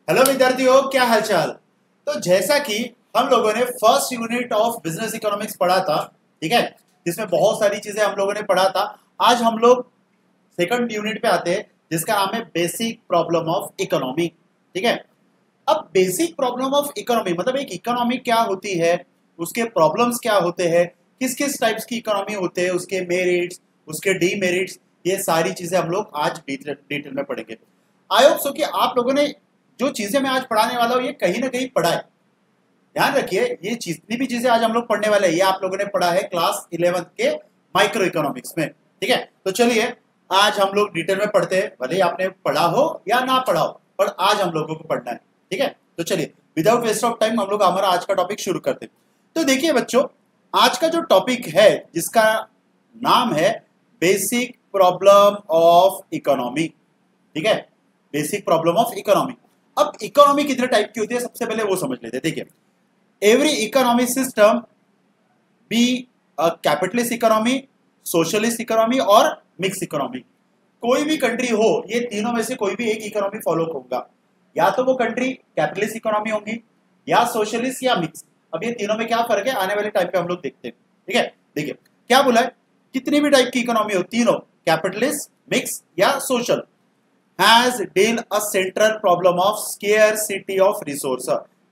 Hello विद्यार्थियों, क्या हालचाल। तो जैसा कि हम लोगों ने first unit of business economics पढ़ा था, ठीक है, जिसमें बहुत सारी चीजें हम लोगों ने पढ़ा था। आज हम लोग सेकंड यूनिट पे आते हैं, जिसका नाम है बेसिक प्रॉब्लम ऑफ इकोनॉमी। ठीक है, अब बेसिक प्रॉब्लम ऑफ इकोनॉमी मतलब एक इकोनॉमी क्या होती है, उसके प्रॉब्लम्स क्या होते हैं, किस किस टाइप्स की इकोनॉमी होते हैं, उसके मेरिट्स, उसके डीमेरिट्स, ये सारी चीजें हम लोग आज डिटेल में पढ़ेंगे। आई होप सो कि आप लोगों ने जो चीजें मैं आज पढ़ाने वाला हूँ ये कहीं ना कहीं पढ़ा है। ध्यान रखिए, ये जितनी भी चीजें आज हम लोग पढ़ने वाले हैं ये आप लोगों ने पढ़ा है क्लास 11th के माइक्रो इकोनॉमिक्स में। ठीक है, तो चलिए आज हम लोग डिटेल में पढ़ते हैं, भले ही आपने पढ़ा हो या ना पढ़ा हो, पर आज हम लोगों को पढ़ना है। ठीक है, तो चलिए विदाउट वेस्ट ऑफ टाइम हम लोग हमारा आज का टॉपिक शुरू करते हैं। तो देखिए बच्चों, आज का जो टॉपिक है जिसका नाम है बेसिक प्रॉब्लम ऑफ इकोनॉमी। ठीक है, बेसिक प्रॉब्लम ऑफ इकोनॉमी। अब इकोनॉमी कितने टाइप की होती है सबसे पहले वो समझ लेते हैं। देखिए, every economic system be a capitalist economy, socialist economy और मिक्स इकोनॉमी। कोई भी कंट्री हो, ये तीनों में से कोई भी एक इकोनॉमी फॉलो होगा, या तो वो कंट्री कैपिटलिस्ट इकोनॉमी होगी या सोशलिस्ट या मिक्स। अब ये तीनों में क्या फर्क है आने वाले टाइम पे हम लोग देखते हैं। ठीक है, देखिए क्या बोला है, कितनी भी टाइप की इकोनॉमी हो, तीनों कैपिटलिस्ट, मिक्स या social, has deal a central problem of scarcity of resource.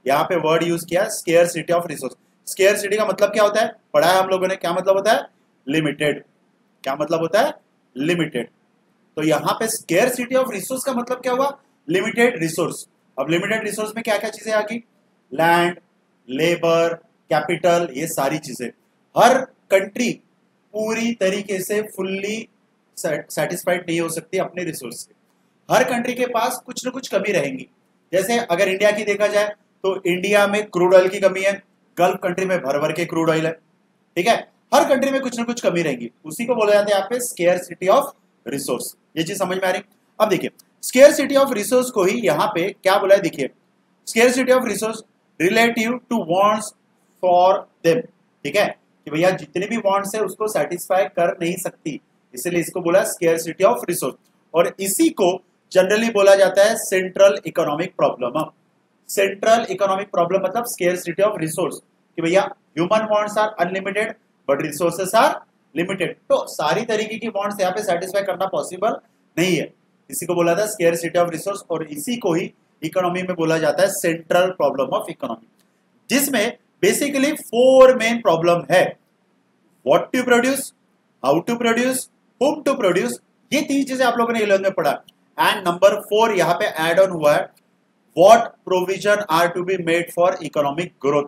यहाँ पे वर्ड यूज किया स्केयरसिटी ऑफ रिसोर्स। स्केयरसिटी का मतलब क्या होता है, पढ़ा है हम लोगों ने, क्या मतलब होता है, लिमिटेड। क्या मतलब होता है, लिमिटेड। तो यहाँ पे स्केयरसिटी ऑफ रिसोर्स का मतलब क्या हुआ, लिमिटेड रिसोर्स। अब लिमिटेड रिसोर्स में क्या क्या चीजें आ गई, लैंड, लेबर, कैपिटल, ये सारी चीजें। हर कंट्री पूरी तरीके से फुल्ली सेटिस्फाइड नहीं हो सकती अपने रिसोर्स से। हर कंट्री के पास कुछ ना कुछ कमी रहेंगी। जैसे अगर इंडिया की देखा जाए तो इंडिया में क्रूड ऑयल की कमी है, गल्फ कंट्री में भर भर के क्रूड ऑयल है। ठीक है, हर कंट्री में कुछ ना कुछ कमी रहेगी, उसी को बोला जाता है यहाँ पे स्केयरसिटी ऑफ रिसोर्स। ये चीज समझ में आ रही। अब देखिए, स्केयरसिटी ऑफ रिसोर्स को ही यहाँ पे क्या बोला है, देखिए scarcity of resource relative to wants for them. ठीक है, कि भैया जितने भी वांट्स है उसको सेटिस्फाई कर नहीं सकती, इसलिए इसको बोला स्केयरसिटी ऑफ रिसोर्स। और इसी को जनरली बोला जाता है central economic problem. Central economic problem मतलब स्केयरसिटी ऑफ रिसोर्स, कि भैया human wants are unlimited but resources are limited. तो सारी तरीके की वांट्स यहाँ पे सेटिस्फाई करना पॉसिबल नहीं है, इसी को बोला था स्केयरसिटी ऑफ रिसोर्स। और इसी को ही इकोनॉमी में बोला जाता है सेंट्रल प्रॉब्लम ऑफ इकोनॉमी, जिसमें बेसिकली 4 मेन प्रॉब्लम है। What to produce, how to produce, whom to produce, ये 3 चीजें आप लोगों ने 11 में पढ़ा। एंड नंबर 4 यहाँ पे एड ऑन हुआ है, what provision are to be made for economic growth.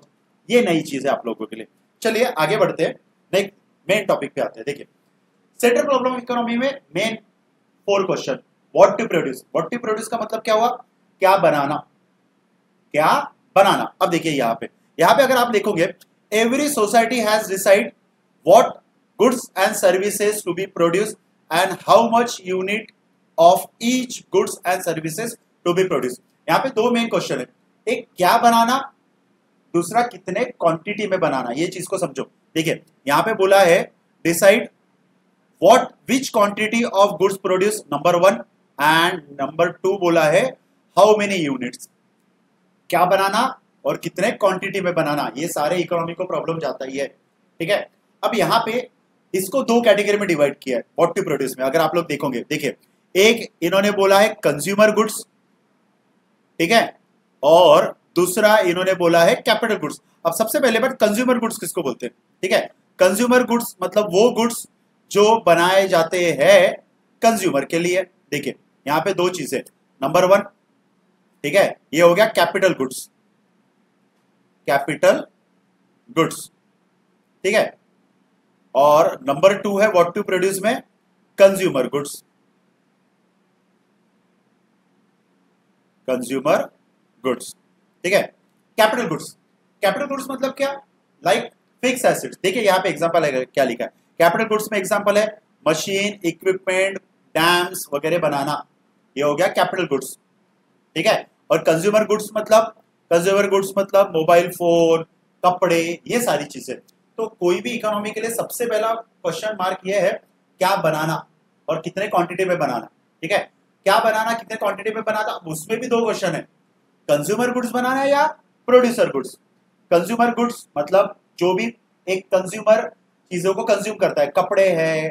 ये नई चीज है आप लोगों के लिए। चलिए आगे बढ़ते हैं, नेक्स्ट मेन टॉपिक पे आते हैं। देखिए, सेंट्रल प्रॉब्लम इकोनॉमी में main 4 question. What to produce, what to produce का मतलब क्या हुआ, क्या बनाना, क्या बनाना। अब देखिए यहाँ पे अगर आप देखोगे, every society has decide what goods and services to be produce and how much unit of each goods and services to be produce. यहाँ पे 2 मेन क्वेश्चन है, एक क्या बनाना, दूसरा कितने क्वांटिटी में बनाना। ये चीज को समझो। देखिए यहाँ पे बोला है decide what which quantity of goods produce, number 1, and number 2 बोला है हाउ मेनी यूनिट्स, क्या बनाना और कितने क्वांटिटी में बनाना। ये सारे इकोनॉमी को प्रॉब्लम जाता ही है। ठीक है, अब यहाँ पे इसको 2 कैटेगरी में डिवाइड किया है व्हाट टू प्रोड्यूस में। अगर आप लोग देखोगे, देखिए एक इन्होंने बोला है कंज्यूमर गुड्स, ठीक है, और दूसरा इन्होंने बोला है कैपिटल गुड्स। अब सबसे पहले बात, कंज्यूमर गुड्स किसको बोलते हैं। ठीक है, कंज्यूमर गुड्स मतलब वो गुड्स जो बनाए जाते हैं कंज्यूमर के लिए। देखिए यहाँ पे 2 चीजें, नंबर 1, ठीक है, ये हो गया कैपिटल गुड्स, कैपिटल गुड्स, ठीक है, और नंबर 2 है व्हाट टू प्रोड्यूस में कंज्यूमर गुड्स, कंज्यूमर गुड्स। ठीक है, कैपिटल गुड्स, कैपिटल गुड्स मतलब क्या, लाइक फिक्स एसेट्स। देखिए यहाँ पे एग्जांपल है, क्या लिखा है कैपिटल गुड्स में, एग्जांपल है मशीन, इक्विपमेंट, डैम्स वगैरह बनाना, ये हो गया कैपिटल गुड्स। ठीक है, और कंज्यूमर गुड्स मतलब मोबाइल फोन, कपड़े, ये सारी चीजें। तो कोई भी इकोनॉमी के लिए सबसे पहला क्वेश्चन मार्क ये है क्या बनाना, और कितने क्वांटिटी में बनाना, ठीक है। क्या बनाना, कितने क्वांटिटी में बनाना, उसमें भी दो क्वेश्चन है, कंज्यूमर गुड्स बनाना है या प्रोड्यूसर गुड्स। कंज्यूमर गुड्स मतलब जो भी एक कंज्यूमर चीजों को कंज्यूम करता है, कपड़े है,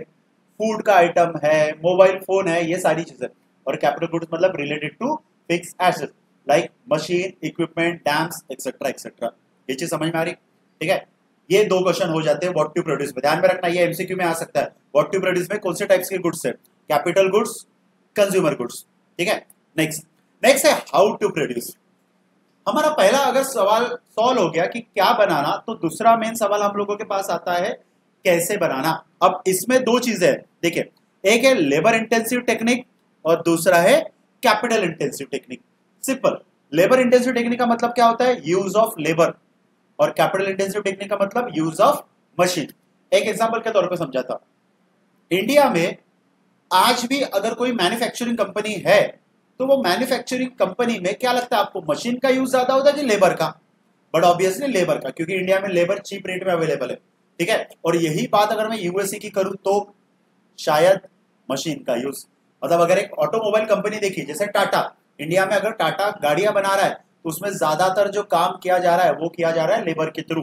फूड का आइटम है, मोबाइल फोन है, ये सारी चीजें। और कैपिटल गुड्स मतलब related to fix assets like machine, equipment, dams etcetera etcetera. ये चीज समझ में आ रही, ठीक है। ये दो क्वेश्चन हो जाते हैं व्हाट टू प्रोड्यूस में, ध्यान में रखना, ये एमसीक्यू में आ सकता है। व्हाट टू प्रोड्यूस में कौन से टाइप्स के गुड्स है, कैपिटल गुड्स, कंज्यूमर गुड्स, ठीक है। नेक्स्ट है हाउ टू प्रोड्यूस। हमारा पहला अगर सवाल सॉल्व हो गया कि क्या बनाना, तो दूसरा मेन सवाल हम लोगों के पास आता है कैसे बनाना। अब इसमें दो चीजें हैं, देखिए, एक है लेबर इंटेंसिव टेक्निक और दूसरा है capital intensive technique. Simple, labour intensive technique का मतलब क्या होता है, यूज ऑफ लेबर, और कैपिटल इंटेंसिव टेक्निक का मतलब यूज ऑफ मशीन। एक एग्जांपल के तौर पे समझाता, इंडिया में आज भी अगर कोई मैन्युफैक्चरिंग कंपनी है तो वो मैन्युफैक्चरिंग कंपनी में क्या लगता है आपको, मशीन का यूज ज्यादा होता है कि लेबर का? बट ऑब्वियसली लेबर का, क्योंकि इंडिया में लेबर चीप रेट में अवेलेबल है, ठीक है। और यही बात अगर मैं यूएसए की करूं तो शायद मशीन का यूज, मतलब अगर एक ऑटोमोबाइल कंपनी देखी जैसे टाटा, इंडिया में अगर टाटा गाड़ियां बना रहा है तो उसमें ज्यादातर जो काम किया जा रहा है वो किया जा रहा है लेबर के थ्रू।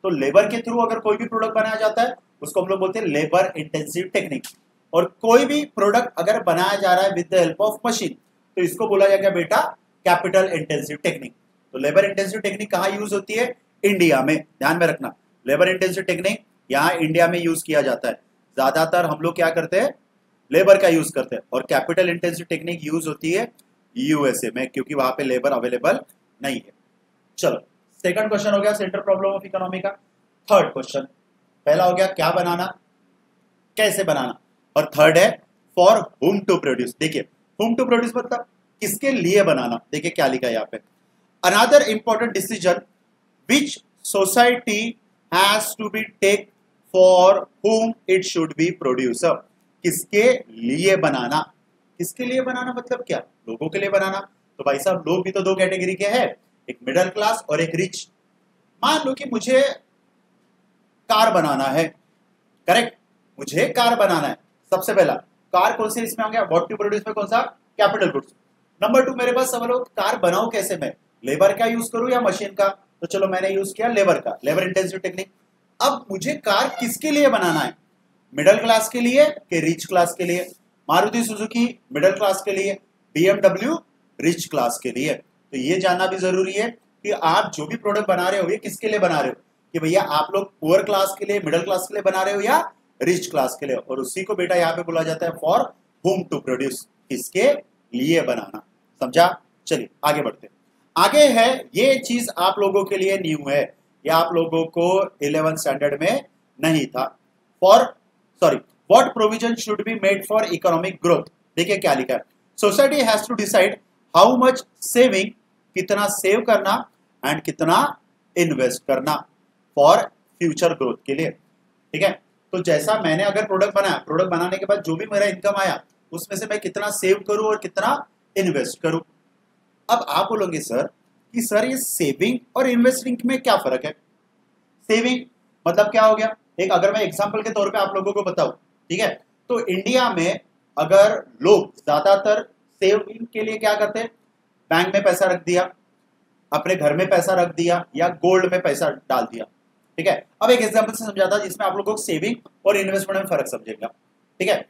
तो लेबर के थ्रू अगर कोई भी प्रोडक्ट बनाया जाता है उसको हम लोग बोलते हैं लेबर इंटेंसिव टेक्निक। और कोई भी प्रोडक्ट अगर बनाया जा रहा है with the help of machine तो इसको बोला जाएगा बेटा कैपिटल इंटेंसिव टेक्निक। तो लेबर इंटेंसिव टेक्निक कहाँ यूज होती है, इंडिया में, ध्यान में रखना। लेबर इंटेंसिव टेक्निक यहाँ इंडिया में यूज किया जाता है, ज्यादातर हम लोग क्या करते हैं, लेबर का यूज करते हैं। और कैपिटल इंटेंसिव टेक्निक यूज होती है यूएसए में, क्योंकि वहां पे लेबर अवेलेबल नहीं है। चलो, सेकंड क्वेश्चन हो गया सेंट्रल प्रॉब्लम ऑफ इकोनॉमी का। थर्ड क्वेश्चन, पहला हो गया क्या बनाना, कैसे बनाना, और थर्ड है फॉर हुम टू प्रोड्यूस। देखिए, हुम टू प्रोड्यूस मतलब किसके लिए बनाना। देखिए क्या लिखा है यहाँ पे, another important decision which society has to be take for whom it should be producer. किसके लिए बनाना, किसके लिए बनाना मतलब क्या, लोगों के लिए बनाना। तो भाई साहब लोग भी तो दो कैटेगरी के हैं, एक मिडिल क्लास और एक रिच। मान लो कि मुझे कार बनाना है, करेक्ट, मुझे कार बनाना है। सबसे पहला कार कौन से इसमें आ गया, व्हाट टू प्रोड्यूस में कौन सा, कैपिटल गुड्स। नंबर टू, मेरे पास सवाल हो कार बनाऊं कैसे, मैं लेबर का यूज करूं या मशीन का। तो चलो मैंने यूज किया लेबर का, लेबर इंटेंसिव टेक्निक। अब मुझे कार किसके लिए बनाना है, मिडिल क्लास के लिए कि रिच क्लास के लिए। मारुति सुजुकी मिडिल क्लास के लिए, बीएमडब्ल्यू रिच क्लास के लिए। तो ये जानना भी जरूरी है कि आप जो भी प्रोडक्ट बना रहे हो ये किसके लिए बना रहे हो, कि भैया आप लोग पुअर क्लास के लिए, मिडिल क्लास के लिए बना रहे हो या रिच क्लास के लिए। और उसी को बेटा यहाँ पे बोला जाता है फॉर हुम टू प्रोड्यूस, किसके लिए बनाना। समझा, चलिए आगे बढ़ते हैं। आगे है, ये चीज आप लोगों के लिए न्यू है, या आप लोगों को 11th स्टैंडर्ड में नहीं था। For what provision should be made for economic growth. देखिए क्या लिखा है, society has to decide how much saving, कितना सेव करना, एंड कितना इन्वेस्ट करना फॉर फ्यूचर ग्रोथ के लिए, ठीक है। तो जैसा मैंने अगर प्रोडक्ट बनाया, प्रोडक्ट बनाने के बाद जो भी मेरा इनकम आया उसमें से मैं कितना सेव करूं और कितना इन्वेस्ट करूं। अब आप बोलोगे सर कि सर ये सेविंग और इन्वेस्टिंग में क्या फर्क है। सेविंग मतलब क्या हो गया, एक अगर मैं एग्जांपल के तौर पे आप लोगों को बताऊं, ठीक है, तो इंडिया में अगर लोग ज्यादातर सेविंग के लिए क्या करते हैं, बैंक में पैसा रख दिया, अपने घर में पैसा रख दिया, या गोल्ड में पैसा डाल दिया, ठीक है। अब एक एग्जांपल से समझाता जिसमें आप लोगों को सेविंग और इन्वेस्टमेंट में फर्क समझेगा, ठीक है।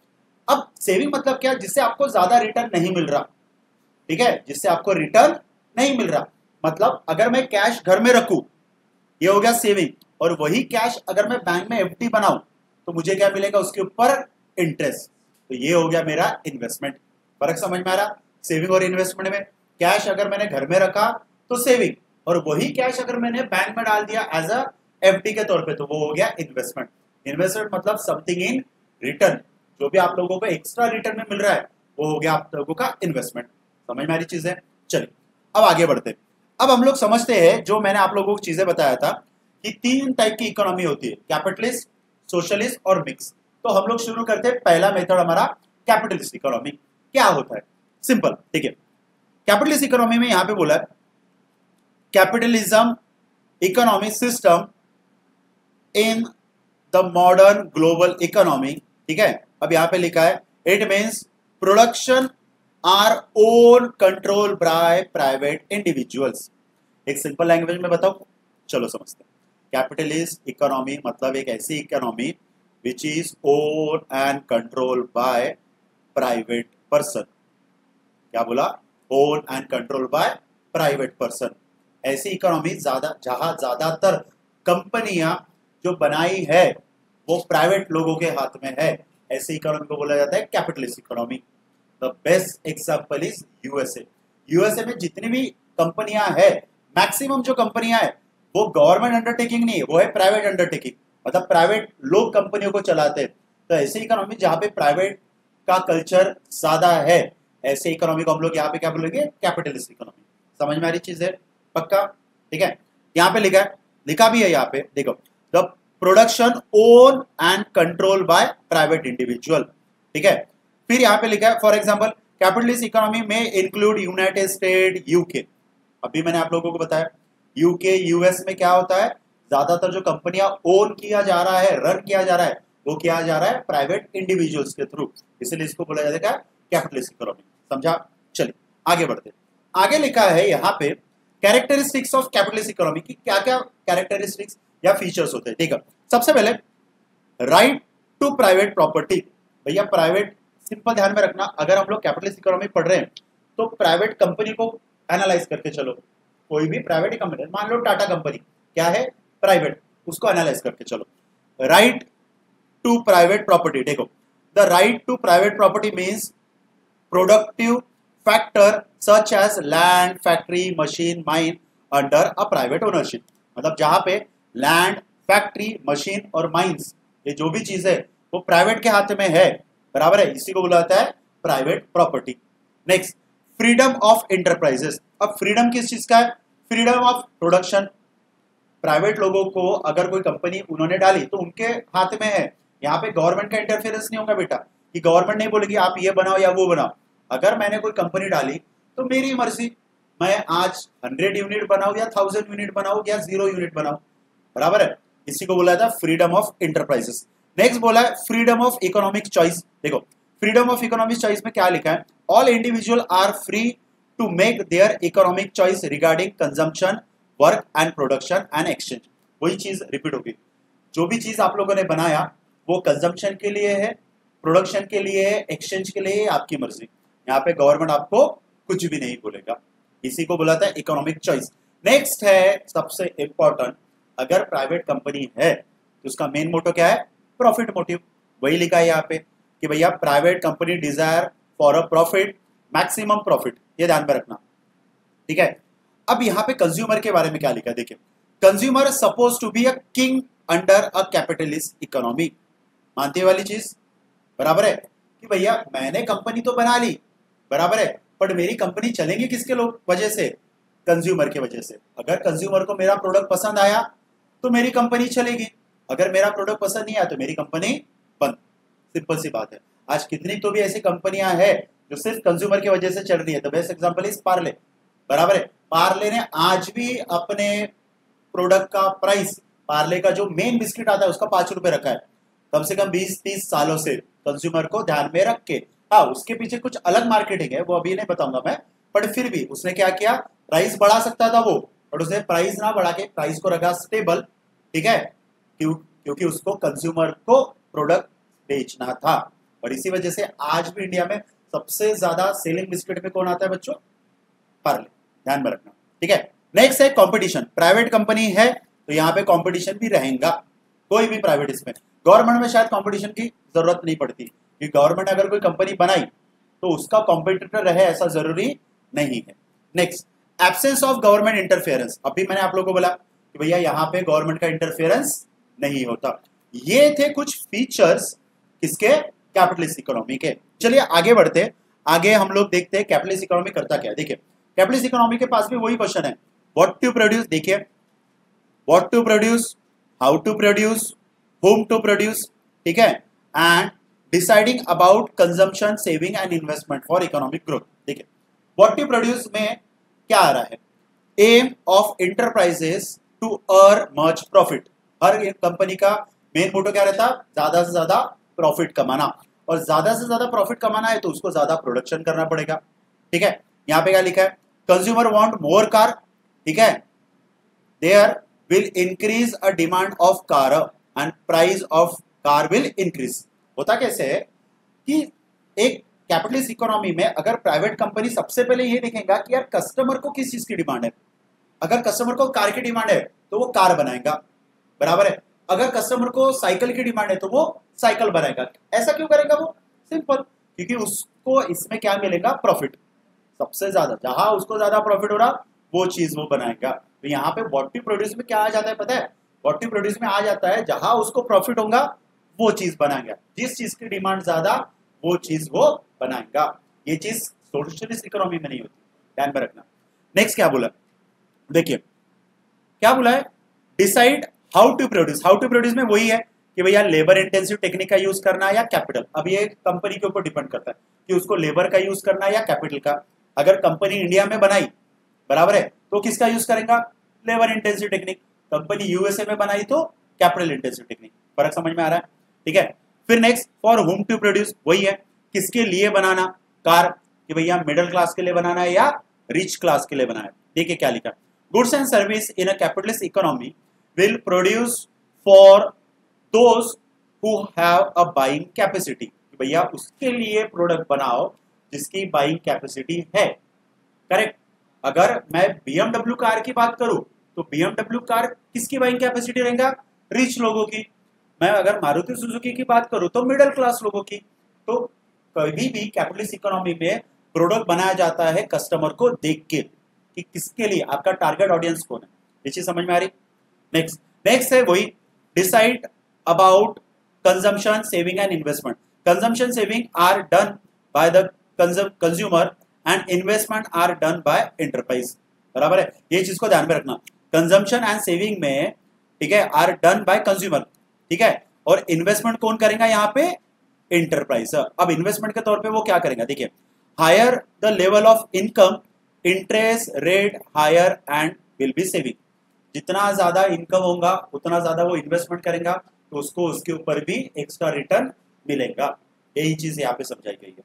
अब सेविंग मतलब क्या, जिससे आपको ज्यादा रिटर्न नहीं मिल रहा, ठीक है, जिससे आपको रिटर्न नहीं मिल रहा। मतलब अगर मैं कैश घर में रखूं, ये हो गया सेविंग, और वही कैश अगर मैं बैंक में एफडी बनाऊं तो मुझे क्या मिलेगा, उसके ऊपर इंटरेस्ट। तो ये हो गया मेरा इन्वेस्टमेंट। फर्क समझ में आ रहा, सेविंग और इन्वेस्टमेंट में। कैश अगर मैंने घर में रखा तो सेविंग, और वही कैश अगर मैंने बैंक में डाल दिया एज अ एफडी के तौर पे तो वो हो गया इन्वेस्टमेंट। इन्वेस्टमेंट मतलब समथिंग इन रिटर्न, जो भी आप लोगों को एक्स्ट्रा रिटर्न में मिल रहा है वो हो गया आप लोगों का इन्वेस्टमेंट। समझ में आ रही चीजें, चलिए अब आगे बढ़ते हैं। अब हम लोग समझते हैं जो मैंने आप लोगों को चीजें बताया था कि 3 टाइप की इकोनॉमी होती है, कैपिटलिस्ट, सोशलिस्ट और मिक्स। तो हम लोग शुरू करते हैं, पहला मेथड हमारा कैपिटलिस्ट इकोनॉमी। क्या होता है, सिंपल, ठीक है। कैपिटलिस्ट इकोनॉमी में यहां पे बोला है capitalism economic system in the modern global economy, ठीक है। अब यहां पे लिखा है it means production our own control by private individuals. एक सिंपल लैंग्वेज में बताओ, चलो समझते हैं। कैपिटलिस्ट इकोनॉमी मतलब एक ऐसी economy which is own and control by private person. क्या बोला? Own and control by private person. ऐसी इकोनॉमी जहां ज्यादातर कंपनियां जो बनाई है वो प्राइवेट लोगों के हाथ में है, ऐसी इकोनॉमी को बोला जाता है capitalist economy. The best example is USA. USA में जितनी भी कंपनियां है, मैक्सिमम जो कंपनियां है वो गवर्नमेंट अंडरटेकिंग नहीं है, वो है प्राइवेट अंडरटेकिंग, मतलब प्राइवेट लोग कंपनियों को चलाते हैं। तो ऐसी इकोनॉमी जहां पे प्राइवेट का कल्चर ज्यादा है, ऐसे इकोनॉमी को हम लोग यहाँ पे क्या बोलेंगे? Capitalist economy. समझ में आ रही चीज है? पक्का? ठीक है, यहाँ पे लिखा भी है यहाँ पे, देखो, the production own and control by private individual. ठीक है, फिर यहाँ पे लिखा है फॉर एग्जाम्पल कैपिटलिस्ट इकोनॉमी में इंक्लूड यूनाइटेड स्टेट, यूके। अभी मैंने आप लोगों को बताया यूके यूएस में क्या होता है, ज्यादातर जो कंपनियां ओन किया जा रहा है, रन किया जा रहा है, वो किया जा रहा है प्राइवेट इंडिविजुअल्स के थ्रू, इसलिए इसको बोला जाता है कैपिटलिस्ट इकोनॉमी। समझा? चलिए आगे बढ़ते। आगे लिखा है यहाँ पे कैरेक्टरिस्टिक्स ऑफ कैपिटलिस्ट इकोनॉमी की क्या क्या कैरेक्टरिस्टिक्स या फीचर्स होते हैं। ठीक है, सबसे पहले राइट टू प्राइवेट प्रॉपर्टी। भैया प्राइवेट, सिंपल ध्यान में रखना, अगर हम लोग कैपिटलिस्ट इकोनॉमी पढ़ रहे हैं तो प्राइवेट कंपनी को एनालाइज करके चलो। कोई भी प्राइवेट कंपनी, मान लो टाटा कंपनी क्या है? प्राइवेट, उसको एनालाइज करके चलो। राइट टू प्राइवेट प्रॉपर्टी, देखो, the right to private property means productive factor such as land, factory, machine, mine under a private ownership. मतलब जहां पे लैंड, फैक्ट्री, मशीन और माइंस, ये जो भी चीज है वो प्राइवेट के हाथ में है, बराबर है, इसी को बोला जाता है private property. Next, freedom of enterprises. अब फ्रीडम किस चीज का है? Freedom of production. प्राइवेट लोगों को अगर कोई कंपनी उन्होंने डाली तो उनके हाथ में है, यहाँ पे गवर्नमेंट का इंटरफेरेंस नहीं होगा बेटा, कि गवर्नमेंट नहीं बोलेगी आप ये बनाओ या वो बनाओ। अगर मैंने कोई कंपनी डाली तो मेरी मर्जी, मैं आज 100 यूनिट बनाऊं या 1000 यूनिट बनाऊं या 0 यूनिट बनाऊं, बराबर है, इसी को बोला था फ्रीडम ऑफ इंटरप्राइजेस। नेक्स्ट बोला है फ्रीडम ऑफ इकोनॉमिक चॉइस। देखो, फ्रीडम ऑफ इकोनॉमिक चॉइस में क्या लिखा है? All individual are free to make their economic choice regarding consumption, work and production and exchange. वही चीज रिपीट होगी, जो भी चीज आप लोगों ने बनाया वो कंजम्पशन के लिए है, प्रोडक्शन के लिए है, एक्सचेंज के लिए, आपकी मर्जी। यहाँ पे गवर्नमेंट आपको कुछ भी नहीं बोलेगा, इसी को बोला था इकोनॉमिक चॉइस। नेक्स्ट है सबसे इंपॉर्टेंट, अगर प्राइवेट कंपनी है तो उसका मेन मोटो क्या है? Profit motive. वही लिखा है यहाँ पे कि भैया private company desire for a profit, maximum profit, ये ध्यान में रखना। ठीक है, अब यहाँ पे कंज्यूमर के बारे में क्या लिखा है, देखिए, consumer suppose to be a king under a capitalist economy. मानते वाली चीज, बराबर है, कि भैया मैंने कंपनी तो बना ली, बराबर है, पर मेरी कंपनी चलेंगी किसके लोग वजह से? कंज्यूमर के वजह से। अगर कंज्यूमर को मेरा प्रोडक्ट पसंद आया तो मेरी कंपनी चलेगी, अगर मेरा प्रोडक्ट पसंद नहीं आया तो मेरी कंपनी बंद। सिंपल सी बात है। आज कितनी तो भी ऐसी कंपनियां हैं जो सिर्फ कंज्यूमर की वजह से चल रही है। The best example is Parle, बराबर है, पार्ले ने आज भी अपने प्रोडक्ट का प्राइस, पार्ले का जो मेन बिस्किट आता है उसका 5 रुपए रखा है, कम से कम 20-30 सालों से, कंज्यूमर को ध्यान में रख के। हाँ, उसके पीछे कुछ अलग मार्केटिंग है, वो अभी नहीं बताऊंगा मैं, पर फिर भी उसने क्या किया, प्राइस बढ़ा सकता था वो, और उसने प्राइस ना बढ़ा के प्राइस को रखा स्टेबल। ठीक है, क्योंकि उसको कंज्यूमर को प्रोडक्ट बेचना था। और इसी वजह से आज भी इंडिया में सबसे ज्यादा सेलिंग बिस्किट में कौन आता है बच्चों? पार्ले, ध्यान में रखना। ठीक है, नेक्स्ट है कंपटीशन। प्राइवेट कंपनी है तो यहाँ पे कंपटीशन भी रहेगा, कोई भी प्राइवेट, इसमें गवर्नमेंट में शायद कंपटीशन की जरूरत नहीं पड़ती, कि गवर्नमेंट अगर कोई कंपनी बनाई तो उसका कॉम्पिटिटर रहे ऐसा जरूरी नहीं है। Next, absence of government interference. अभी मैंने आप लोगों को बोला कि भैया यहाँ पे गवर्नमेंट का इंटरफेरेंस नहीं होता। ये थे कुछ फीचर्स किसके? कैपिटलिस्ट इकोनॉमी के। चलिए आगे बढ़ते, आगे हम लोग देखते हैं कैपिटलिस्ट इकोनॉमी करता क्या है। देखिए, कैपिटलिस्ट इकोनॉमी के पास भी वही क्वेश्चन है, व्हाट टू प्रोड्यूस। देखिए, what to produce, how to produce, whom to produce, ठीक है, and deciding about consumption, saving and investment for economic growth. देखिए, व्हाट टू प्रोड्यूस में क्या आ रहा है? Aim of enterprises to earn much profit. हर एक कंपनी का मेन मोटो क्या रहता? ज्यादा से ज्यादा प्रॉफिट कमाना। और ज्यादा से ज्यादा प्रॉफिट कमाना है तो उसको ज्यादा प्रोडक्शन करना पड़ेगा। ठीक है, यहाँ पे क्या लिखा है, कंज्यूमर वांट मोर कार, ठीक है, there will increase a demand of car and price of car will increase. होता कैसे है कि एक कैपिटलिस्ट इकोनॉमी में अगर प्राइवेट कंपनी सबसे पहले ये देखेगा कि यार कस्टमर को किस चीज की डिमांड है, अगर कस्टमर को कार की डिमांड है तो वो कार बनाएगा, बराबर है, अगर कस्टमर को साइकिल की डिमांड है तो वो साइकिल बनाएगा। ऐसा क्यों करेगा वो? सिंपल, क्योंकि उसको इसमें क्या मिलेगा, प्रॉफिट सबसे ज्यादा, जहां उसको ज्यादा प्रॉफिट हो रहा वो चीज वो बनाएगा। तो यहाँ पे व्हाट टू प्रोड्यूस में क्या आ जाता है पता है, व्हाट टू प्रोड्यूस में आ जाता है जहां उसको प्रॉफिट होगा वो चीज बनाएगा, जिस चीज की डिमांड ज्यादा वो चीज वो बनाएगा। ये चीज सोशलिस्ट इकोनॉमी में नहीं होती, ध्यान में रखना। नेक्स्ट क्या बोला, देखिए क्या बोला है, decide how to produce. How to produce में वही है कि भैया लेबर इंटेंसिव टेक्निक का यूज करना है या कैपिटल। अब ये कंपनी के ऊपर डिपेंड करता है कि उसको लेबर का यूज करना है या कैपिटल का। अगर कंपनी इंडिया में बनाई, बराबर है, तो किसका यूज करेगा, labour intensive technique. Company USA में बनाई तो कैपिटल इंटेंसिव टेक्निक। फर्क समझ में आ रहा है? ठीक है, फिर next for whom to produce, वही है किसके लिए बनाना, कार, कि भैया मिडिल क्लास के लिए बनाना है या रिच क्लास के लिए बनाना है। देखिए क्या लिखा, goods and service in a capitalist economy will produce for those who have a buying capacity। भैया उसके लिए प्रोडक्ट बनाओ जिसकी बाइंग कैपेसिटी है, करेक्ट। अगर मैं BMW कार की बात करूं तो BMW कार किसकी बाइंग कैपेसिटी रहेगा, रिच लोगों की। मैं अगर मारुति सुजुकी की बात करूं तो मिडिल क्लास लोगों की। तो कभी भी कैपिटलिस्ट इकोनॉमी में प्रोडक्ट बनाया जाता है कस्टमर को देख के कि किसके लिए, आपका टारगेट ऑडियंस कौन है। ये चीज समझ में आ रही? नेक्स्ट है वही decide about consumption saving and investment. Consumption saving are done by the consumer and investment are done by enterprise, बराबर है। ये चीज को ध्यान में रखना, कंजम्पशन एंड सेविंग में, ठीक है, आर डन बाय कंज्यूमर, ठीक है, और इन्वेस्टमेंट कौन करेगा यहाँ पे, एंटरप्राइज। अब इन्वेस्टमेंट के तौर पे वो क्या करेगा, देखिए, higher the level of income interest rate higher and will be saving. जितना ज्यादा इनकम होगा उतना ज्यादा वो इन्वेस्टमेंट करेगा तो उसको उसके ऊपर भी एक्स्ट्रा रिटर्न मिलेगा। यही चीज यहाँ पे समझाई गई है।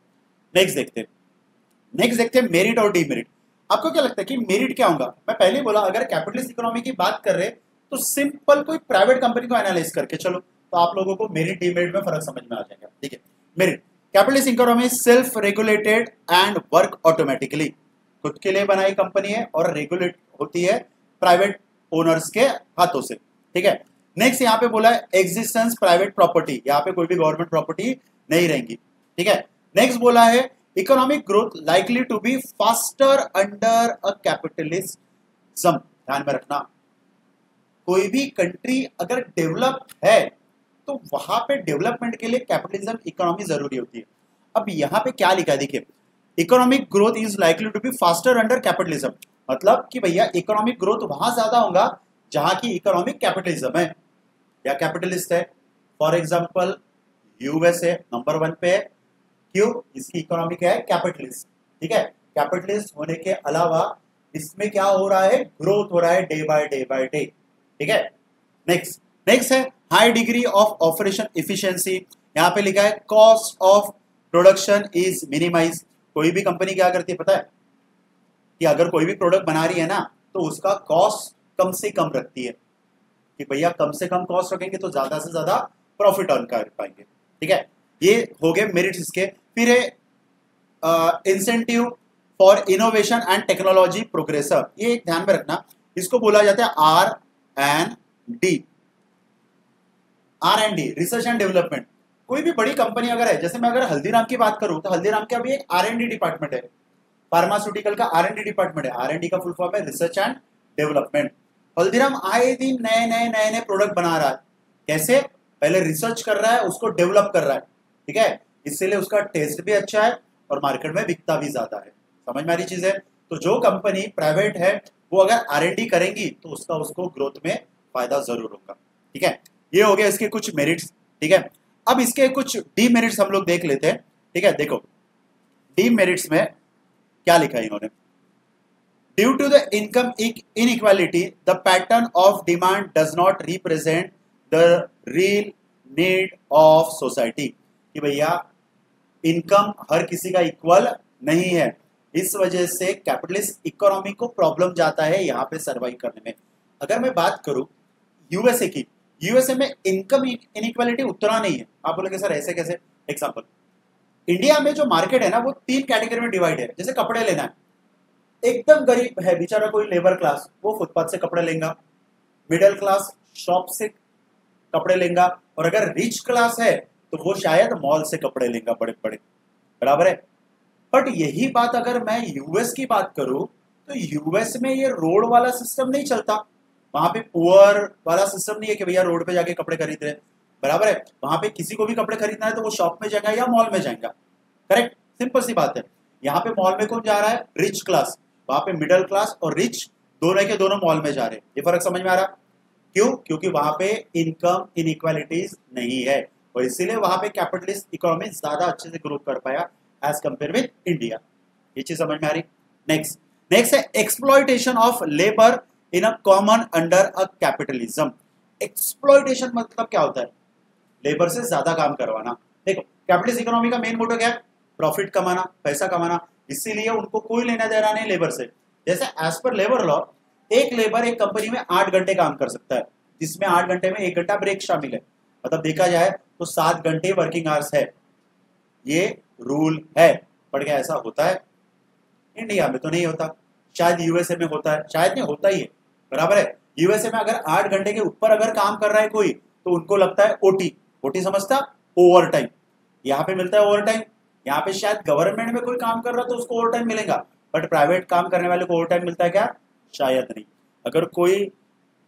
नेक्स्ट देखते हैं मेरिट और डीमेरिट। आपको क्या लगता है कि मेरिट क्या होगा? मैं पहले बोला अगर कैपिटलिस्ट इकोनॉमी की बात कर रहे तो सिंपल कोई प्राइवेट कंपनी को एनालाइज करके चलो तो आप लोगों को मेरिट डीमेरिट में फर्क समझ में आ जाएगा। ठीक है, merit, capitalist economy self regulated and work automatically. खुद के लिए बनाई कंपनी है और रेगुलेट होती है प्राइवेट ओनर्स के हाथों से। ठीक है, नेक्स्ट यहाँ पे बोला है एग्जिस्टेंस प्राइवेट प्रॉपर्टी, यहाँ पे कोई भी गवर्नमेंट प्रॉपर्टी नहीं रहेंगी। ठीक है, नेक्स्ट बोला है economic growth likely to be faster under a capitalism. ध्यान में रखना, कोई भी कंट्री अगर डेवलप है तो वहां पे डेवलपमेंट के लिए कैपिटलिज्म इकोनॉमी जरूरी होती है। अब यहाँ पे क्या लिखा है, देखिए, economic growth is likely to be faster under capitalism, मतलब कि भैया इकोनॉमिक ग्रोथ वहां ज्यादा होगा जहां की इकोनॉमिक कैपिटलिज्म है या कैपिटलिस्ट है। फॉर एग्जांपल यूएसए नंबर 1 पे है, क्यों? इसकी इकोनॉमी क्या है, कैपिटलिस्ट। ठीक है, कैपिटलिस्ट होने के अलावा इसमें क्या हो रहा है, ग्रोथ हो रहा है डे बाय डे। ठीक है, नेक्स्ट है high degree of operation efficiency. यहाँ पे लिखा है cost of production is minimise. कोई भी कंपनी क्या करती है पता है कि अगर कोई भी प्रोडक्ट बना रही है ना तो उसका कॉस्ट कम से कम रखती है कि भैया कम से कम कॉस्ट रखेंगे तो ज्यादा से ज्यादा प्रॉफिट अर्न कर पाएंगे। ठीक है, ये हो गए मेरिट्स इसके। फिर है incentive for innovation and technology progress. ये एक ध्यान में रखना, इसको बोला जाता है R&D, रिसर्च एंड डेवलपमेंट। कोई भी बड़ी कंपनी अगर है, जैसे मैं अगर हल्दीराम की बात करूं तो हल्दीराम का भी एक R&D डिपार्टमेंट है, फार्मास्यूटिकल का R&D डिपार्टमेंट है। R&D का फुल फॉर्म है रिसर्च एंड डेवलपमेंट। हल्दीराम आए दिन नए प्रोडक्ट बना रहा है। कैसे? पहले रिसर्च कर रहा है, उसको डेवलप कर रहा है। ठीक है, इसलिए उसका टेस्ट भी अच्छा है और मार्केट में बिकता भी ज्यादा है। समझ में आ रही चीज है? तो जो कंपनी प्राइवेट है वो अगर R&D करेंगी तो उसको ग्रोथ में फायदा जरूर होगा। ठीक है, ये हो गया इसके कुछ मेरिट्स। ठीक है, अब इसके कुछ डीमेरिट्स हम लोग देख लेते हैं। ठीक है, देखो डीमेरिट्स में क्या लिखा है इन्होंने, due to the income inequality the pattern of demand does not represent the real need of society. कि भैया इनकम हर किसी का इक्वल नहीं है, इस वजह से कैपिटलिस्ट इकोनॉमी को प्रॉब्लम जाता है यहाँ पे सर्वाइव करने में। अगर मैं बात करूं यूएसए की, यूएसए में इनकम इनइक्वालिटी उतना नहीं है। आप बोलोगे सर ऐसे कैसे? एग्जांपल, इंडिया में जो मार्केट है ना वो 3 कैटेगरी में डिवाइड है। जैसे कपड़े लेना है, एकदम गरीब है बेचारा कोई लेबर क्लास, वो फुटपाथ से कपड़े लेगा, मिडिल क्लास शॉप से कपड़े लेगा, और अगर रिच क्लास है तो वो शायद मॉल से कपड़े लेगा बड़े बड़े, बराबर है। बट यही बात अगर मैं यूएस की बात करूं तो यूएस में ये रोड वाला सिस्टम नहीं चलता। वहां पे पुअर वाला सिस्टम नहीं है कि भैया रोड पे जाके कपड़े खरीद रहे, बराबर है। वहां पे किसी को भी कपड़े खरीदना है तो वो शॉप में जाएगा या मॉल में जाएगा, करेक्ट, सिंपल सी बात है। यहाँ पे मॉल में कौन जा रहा है? Rich class. वहां पे मिडिल क्लास और रिच दोनों के दोनों मॉल में जा रहे हैं। ये फर्क समझ में आ रहा? क्यों? क्योंकि वहां पे इनकम इनइक्वालिटीज नहीं है, और इसीलिए वहां पे कैपिटलिस्ट इकोनॉमी ज्यादा अच्छे से ग्रो कर पाया एज कंपेयर विद इंडिया। ये चीज समझ में आ रही? नेक्स्ट है exploitation of labour in a common under a capitalism. Exploitation मतलब क्या होता है? लेबर से ज्यादा काम करवाना। देखो कैपिटलिस्ट इकोनॉमी का मेन मोटो क्या है? प्रॉफिट कमाना, पैसा कमाना। इसीलिए उनको कोई लेना देना नहीं लेबर से। जैसे एज पर लेबर लॉ एक लेबर एक कंपनी में 8 घंटे काम कर सकता है, जिसमें 8 घंटे में 1 घंटा ब्रेक शामिल है। मतलब देखा जाए तो 7 घंटे वर्किंग आवर्स है, ये रूल है। पर क्या ऐसा होता है? इंडिया में तो नहीं होता, शायद यूएसए में होता है, शायद नहीं होता ही है, बराबर है। यूएसए में अगर 8 घंटे के ऊपर अगर काम कर रहा है कोई तो उनको लगता है ओटी। ओटी समझता? Over time. यहाँ पे मिलता है ओवर टाइम। यहाँ पे शायद गवर्नमेंट में कोई काम कर रहा है तो उसको ओवर टाइम मिलेगा, बट प्राइवेट काम करने वाले को ओवर टाइम मिलता है क्या? शायद नहीं। अगर कोई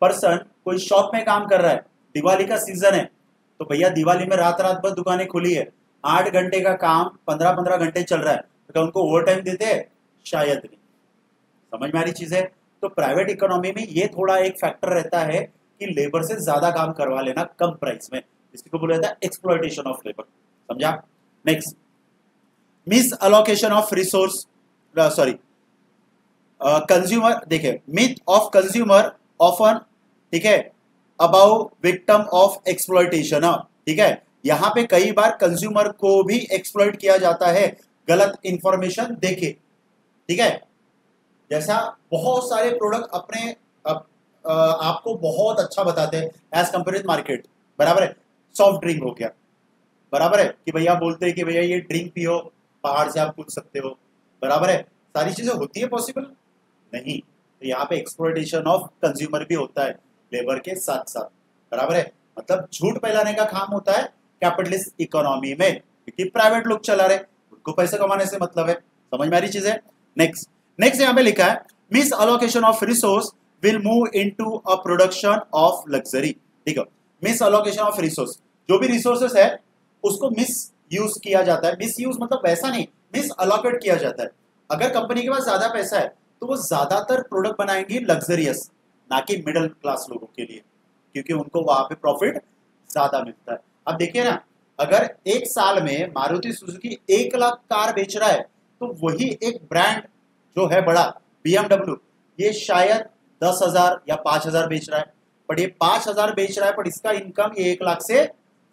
पर्सन कोई शॉप में काम कर रहा है, दिवाली का सीजन है, तो भैया दिवाली में रात रात भर दुकानें खुली है, 8 घंटे का काम 15-15 घंटे चल रहा है, तो क्या उनको ओवर टाइम देते हैं? शायद नहीं। समझ में आ रही चीज है? तो प्राइवेट इकोनॉमी में ये थोड़ा एक फैक्टर रहता है कि लेबर से ज्यादा काम करवा लेना कम प्राइस में, इसको बोला जाता है एक्सप्लॉयटेशन ऑफ लेबर। समझा? Next, miss allocation of resource, sorry consumer, देखिए मिथ ऑफ कंज्यूमर ऑफन, ठीक है, अबाउ विक्टिम ऑफ एक्सप्लॉयटेशन। ठीक है, यहां पे कई बार कंज्यूमर को भी एक्सप्लॉइट किया जाता है गलत इंफॉर्मेशन देके। ठीक है, जैसा बहुत सारे प्रोडक्ट अपने आपको बहुत अच्छा बताते हैं एज कंपेयर मार्केट, बराबर है। सॉफ्ट ड्रिंक हो गया, बराबर है, कि भैया बोलते हैं कि भैया ये ड्रिंक पियो, पहाड़ से आप कूद सकते हो, बराबर है। सारी चीजें होती है पॉसिबल? नहीं। तो यहाँ पे एक्सप्लॉयटेशन ऑफ कंज्यूमर भी होता है लेबर के साथ साथ, बराबर है। मतलब झूठ फैलाने का काम होता है कैपिटलिस्ट इकोनॉमी में, क्योंकि प्राइवेट लोग चला रहे, उनको पैसे कमाने से मतलब है। समझ में आ रही चीज है? नेक्स्ट यहाँ पे लिखा है miss allocation of resource will move into a production of luxury. ठीक है, मिस अलोकेशन ऑफ रिसोर्स, जो भी रिसोर्सेस है उसको मिस यूज किया जाता है। मिस यूज मतलब वैसा नहीं, मिस अलोकेट किया जाता है। अगर कंपनी के पास ज्यादा पैसा है तो वो ज्यादातर प्रोडक्ट बनाएंगी लग्जरियस, ना कि मिडिल क्लास लोगों के लिए, क्योंकि उनको वहां पे प्रॉफिट ज्यादा मिलता है। अब देखिए ना, अगर एक साल में मारुति सुजुकी 1 लाख कार बेच रहा है तो वही एक ब्रांड जो है बड़ा BMW, ये शायद 10,000 या 5,000 बेच रहा है, बट ये 5,000 बेच रहा है, बट इसका इनकम ये 1 लाख से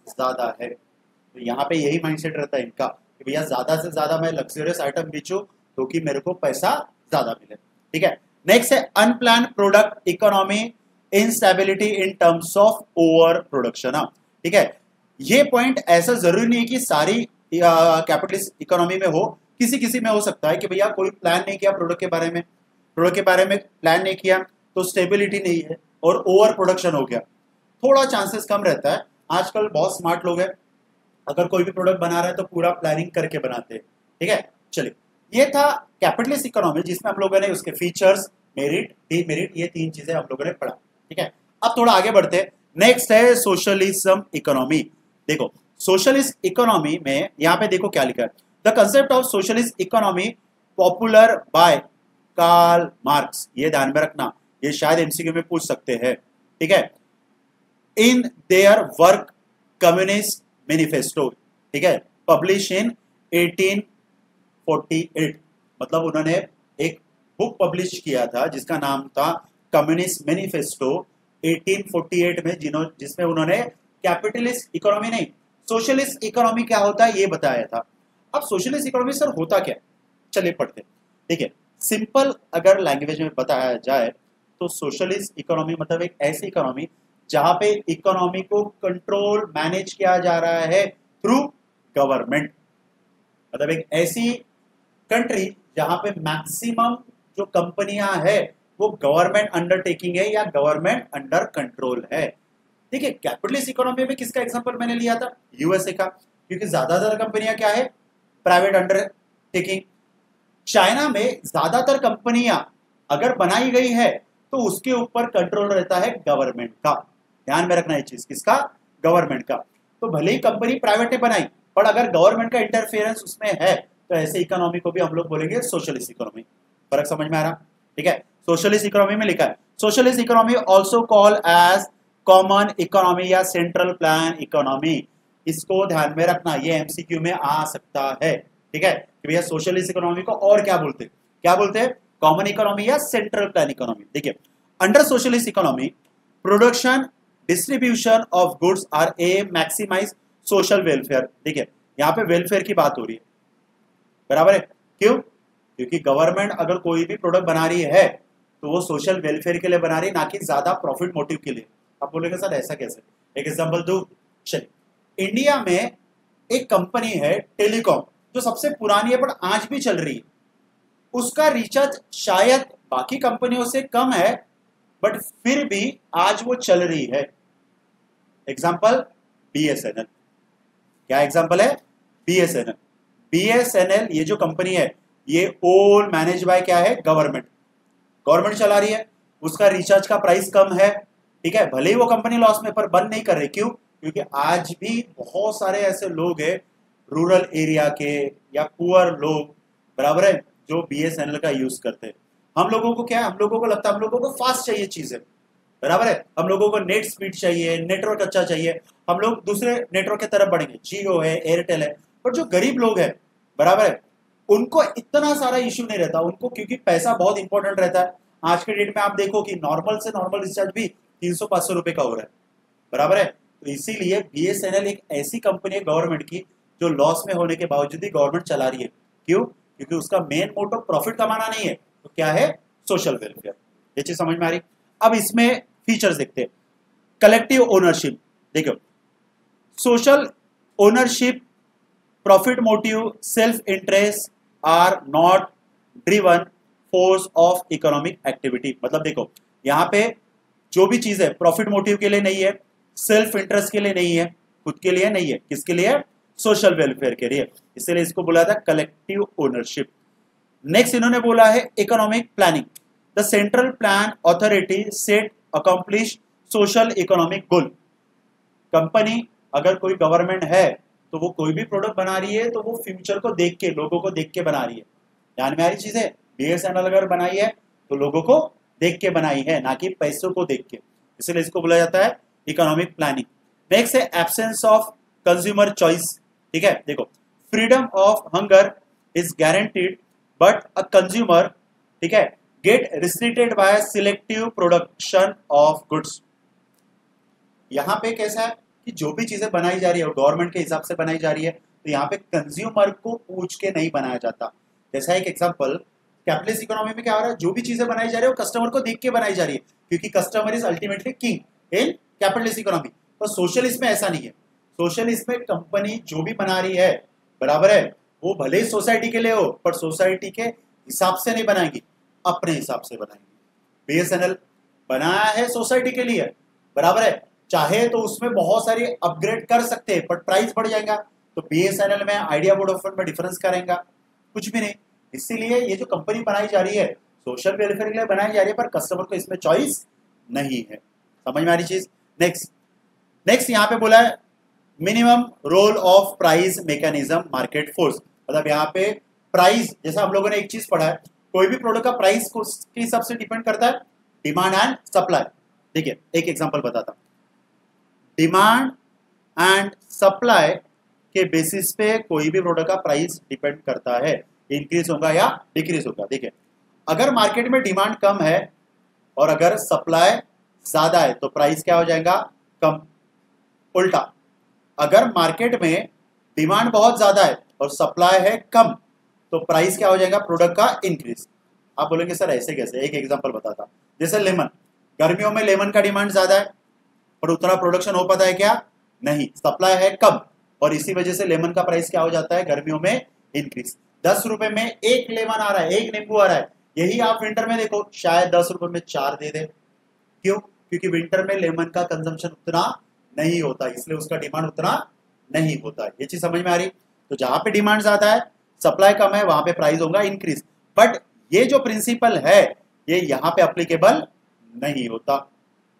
ज्यादा है। तो यहाँ पे यही माइंडसेट रहता है इनका कि भैया ज्यादा से ज्यादा मैं लग्जरियस आइटम बेचूं तो कि मेरे को पैसा ज्यादा मिले। ठीक है, नेक्स्ट है unplan product economy instability in terms of over production. ठीक है, ये पॉइंट ऐसा जरूरी नहीं है कि सारी कैपिटलिस्ट इकोनॉमी में हो, किसी किसी में हो सकता है कि भैया कोई प्लान नहीं किया प्रोडक्ट के बारे में प्लान नहीं किया तो स्टेबिलिटी नहीं है और ओवर प्रोडक्शन हो गया, थोड़ा चांसेस कम रहता है। आजकल बहुत स्मार्ट लोग हैं, अगर कोई भी प्रोडक्ट बना रहे हैं तो पूरा प्लानिंग करके बनाते हैं। ठीक है, चलिए, ये था कैपिटलिस्ट इकोनॉमी जिसमें हम लोगों ने उसके फीचर्स, मेरिट, डीमेरिट, ये 3 चीजें हम लोगों ने पढ़ा। ठीक है, अब थोड़ा आगे बढ़ते हैं। नेक्स्ट है सोशलिज्म इकोनॉमी। देखो सोशलिस्ट इकोनॉमी में यहाँ पे देखो क्या लिखा है, the concept of socialist economy popular by Karl Marx. ये ध्यान में रखना, ये शायद एमसीक्यू में पूछ सकते हैं। ठीक है, in their work communist manifesto, ठीक है, पब्लिश इन 1848, मतलब उन्होंने एक बुक पब्लिश किया था जिसका नाम था कम्युनिस्ट मैनिफेस्टो 1848 में, जिसमें उन्होंने कैपिटलिस्ट इकोनॉमी नहीं, सोशलिस्ट इकोनॉमी क्या होता है ये बताया था। अब सोशलिस्ट इकोनॉमी सर होता क्या, चलिए पढ़ते हैं। देखिए सिंपल अगर लैंग्वेज में बताया जाए तो सोशलिस्ट इकोनॉमी मतलब एक ऐसी इकोनॉमी जहां पे इकोनॉमी को कंट्रोल मैनेज किया जा रहा है थ्रू गवर्नमेंट। मतलब एक ऐसी कंट्री जहां पे मैक्सिमम जो कंपनियां है वो गवर्नमेंट अंडरटेकिंग है या गवर्नमेंट अंडर कंट्रोल है। देखिए कैपिटलिस्ट इकोनॉमी में किसका एग्जांपल मैंने लिया था, यूएसए का, क्योंकि ज्यादातर कंपनियां क्या है, प्राइवेट अंडरटेकिंग। चाइना में ज्यादातर कंपनियां अगर बनाई गई है तो उसके ऊपर कंट्रोल रहता है गवर्नमेंट का। ध्यान में रखना ये चीज, किसका, गवर्नमेंट का। तो भले ही कंपनी प्राइवेट ने बनाई पर अगर गवर्नमेंट का इंटरफेरेंस उसमें है तो ऐसे इकोनॉमी को भी हम लोग बोलेंगे सोशलिस्ट इकोनॉमी। फर्क समझ में आ रहा, ठीक है। सोशलिस्ट इकोनॉमी में लिखा है socialist economy also call as common economy या सेंट्रल प्लान इकोनॉमी। इसको ध्यान में रखना, ये एमसीक्यू में आ सकता है, ठीक है, कि भैया सोशलिस्ट इकोनॉमी को और क्या बोलते हैं, क्या बोलते हैं, कॉमन इकोनॉमी या सेंट्रल प्लान इकोनॉमी। देखिए under socialist economy production distribution of goods are a maximise social welfare. देखिए यहाँ पे वेलफेयर की बात हो रही है, बराबर है, क्यों, क्योंकि गवर्नमेंट अगर कोई भी प्रोडक्ट बना रही है तो वो सोशल वेलफेयर के लिए बना रही है, ना कि ज्यादा प्रॉफिट मोटिव के लिए। आप बोलेंगे सर ऐसा कैसे, एक एग्जांपल दो, चलिए। इंडिया में एक कंपनी है टेलीकॉम जो सबसे पुरानी है बट आज भी चल रही है, उसका रिचार्ज शायद बाकी कंपनियों से कम है बट फिर भी आज वो चल रही है। एग्जांपल बीएसएनएल, क्या एग्जांपल है, बीएसएनएल। बीएसएनएल ये जो कंपनी है ये ऑल मैनेज बाय क्या है, गवर्नमेंट, गवर्नमेंट चला रही है, उसका रिचार्ज का प्राइस कम है, ठीक है, भले ही वो कंपनी लॉस में पर बंद नहीं कर रही, क्यों, क्योंकि आज भी बहुत सारे ऐसे लोग हैं रूरल एरिया के या पुअर लोग, बराबर है, जो बीएसएनएल का यूज करते हैं। हम लोगों को क्या है, हम लोगों को लगता है हम लोगों को फास्ट चाहिए चीजें, बराबर है, हम लोगों को नेट स्पीड चाहिए, नेटवर्क अच्छा चाहिए, हम लोग दूसरे नेटवर्क की तरफ बढ़ेंगे, जियो है, एयरटेल है। पर जो गरीब लोग हैं, बराबर है, उनको इतना सारा इश्यू नहीं रहता, उनको क्योंकि पैसा बहुत इंपॉर्टेंट रहता है। आज के डेट में आप देखो कि नॉर्मल से नॉर्मल रिचार्ज भी 300-500 रुपए का हो रहा है, बराबर है। तो इसीलिए बीएसएनएल एक ऐसी कंपनी है गवर्नमेंट की जो लॉस में होने के बावजूद भी गवर्नमेंट चला रही है, क्यों, क्योंकि उसका मेन मोटो प्रॉफिट कमाना नहीं है, तो क्या है, सोशल वेलफेयर। ये चीज समझ में आ रही। अब इसमें फीचर्स देखते हैं। कलेक्टिव ओनरशिप, देखो social ownership, profit motive, self interest are not driven force of economic activity. मतलब देखो यहाँ पे जो भी चीज है प्रॉफिट मोटिव के लिए नहीं है, सेल्फ इंटरेस्ट के लिए नहीं है, खुद के लिए नहीं है, किसके लिए, सोशल वेलफेयर के लिए, इसलिए इसको बोला था कलेक्टिव ओनरशिप। नेक्स्ट इन्होंने बोला है economic planning, the central plan authority set accomplish social economic goal. Company अगर कोई गवर्नमेंट है तो वो कोई भी प्रोडक्ट बना रही है तो वो फ्यूचर को देख के, लोगों को देख के बना रही है। ध्यान में आ रही चीज है, बीएसएनएल अगर बनाई है तो लोगों को देख के बनाई है, ना कि पैसों को देख के, इसलिए इसको बोला जाता है इकोनॉमिक प्लानिंग। नेक्स्ट है एब्सेंस ऑफ कंज्यूमर चॉइस, ठीक है, देखो freedom of hunger is guaranteed but a consumer, ठीक है, get restricted by selective production of goods. यहां पे कैसा है कि जो भी चीजें बनाई जा रही है गवर्नमेंट के हिसाब से बनाई जा रही है, तो यहाँ पे कंज्यूमर को पूछ के नहीं बनाया जाता। जैसा एक एग्जांपल, कैपिटलिस्ट इकोनॉमी में क्या हो रहा है, जो भी चीजें बनाई जा रही है वो कस्टमर को देख के बनाई जा रही है, क्योंकि customer is ultimately king in capitalist economy. तो सोशलिस्ट में ऐसा नहीं है, सोशलिस्ट में कंपनी जो भी बना रही है, बराबर है, वो भले ही सोसाइटी के लिए हो पर सोसाइटी के हिसाब से नहीं बनाएगी, अपने हिसाब से बनाएंगे। बीएसएनएल बनाया है सोसाइटी के लिए, बराबर है, चाहे तो उसमें बहुत सारी अपग्रेड कर सकते हैं बट प्राइस बढ़ जाएगा, तो बीएसएनएल में आइडिया वोडाफोन में डिफरेंस करेंगे, कुछ भी नहीं। इसीलिए ये जो कंपनी बनाई जा रही है सोशल वेलफेयर के लिए बनाई जा रही है, पर कस्टमर को इसमें चॉइस नहीं है। समझ में आ रही चीज। नेक्स्ट यहाँ पे बोला है minimum role of price mechanism market force. मतलब यहाँ पे प्राइस, जैसा हम लोगों ने एक चीज पढ़ा है, कोई भी प्रोडक्ट का प्राइस किस हिसाब से डिपेंड करता है, डिमांड एंड सप्लाई। देखिए एक एग्जांपल बताता हूं, डिमांड एंड सप्लाई के बेसिस पे कोई भी प्रोडक्ट का प्राइस डिपेंड करता है, इंक्रीज होगा या डिक्रीज होगा। देखिए अगर मार्केट में डिमांड कम है और अगर सप्लाई ज्यादा है तो प्राइस क्या हो जाएगा, कम। उल्टा, अगर मार्केट में डिमांड बहुत ज्यादा है और सप्लाई है कम, तो प्राइस क्या हो जाएगा, प्रोडक्ट का इंक्रीज। आप बोलेंगे सर ऐसे कैसे, एक एग्जांपल बताता, जैसे लेमन, गर्मियों में लेमन का डिमांड ज्यादा है पर उतना प्रोडक्शन हो पाता है क्या, नहीं, सप्लाई है कम और इसी वजह से लेमन का प्राइस क्या हो जाता है गर्मियों में इंक्रीज। 10 रुपए में एक लेमन आ रहा है, एक नींबू आ रहा है, यही आप विंटर में देखो शायद 10 रुपए में 4 दे दे। क्यों, क्योंकि विंटर में लेमन का कंजम्पशन उतना नहीं होता, इसलिए उसका डिमांड उतना नहीं होता। ये चीज समझ में आ रही। तो जहां पे डिमांड ज्यादा है, सप्लाई कम है, वहां पे प्राइस होगा इंक्रीज। बट ये जो प्रिंसिपल है ये यहाँ पे अप्लीकेबल नहीं होता,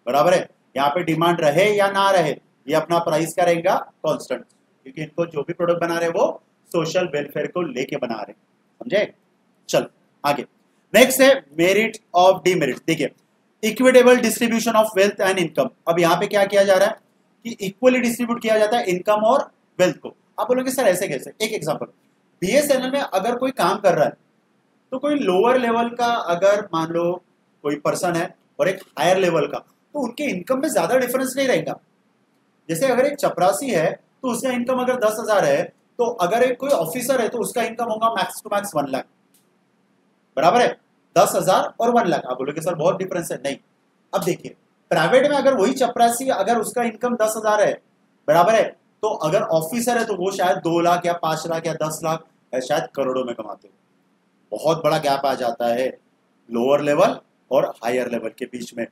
बराबर है। यहाँ पे डिमांड रहे या ना रहे, ये अपना प्राइस क्या रहेगा, कांस्टेंट, क्योंकि इनको जो भी प्रोडक्ट बना रहे वो सोशल वेलफेयर को लेके बना रहे, समझे। चल आगे, नेक्स्ट है मेरिट ऑफ डीमेरिट। देखिए, equitable distribution of wealth and income. अब यहाँ पे क्या किया जा रहा है कि इक्वली डिस्ट्रीब्यूट किया जाता है इनकम और वेल्थ को। आप बोलोगे सर ऐसे कैसे, एक एग्जांपल, बीएसएनएल में अगर कोई काम कर रहा है तो कोई लोअर लेवल का अगर मान लो कोई पर्सन है और एक हायर लेवल का, तो उनके इनकम में ज्यादा डिफरेंस नहीं रहेगा। जैसे अगर एक चपरासी है तो उसका इनकम अगर 10,000 है, तो अगर एक कोई ऑफिसर है तो उसका इनकम होगा मैक्स टू मैक्स 1 लाख, बराबर है, 10,000 और 1 लाख। आप बोलोगे सर बहुत डिफरेंस है, नहीं। अब देखिए, प्राइवेट में अगर वही चपरासी अगर उसका इनकम 10,000 है, बराबर है, तो अगर ऑफिसर है तो वो शायद 2 लाख या 5 लाख या 10 लाख या शायद करोड़ों में कमाते हो। बहुत बड़ा गैप आ जाता है लोअर लेवल और हायर लेवल के बीच में।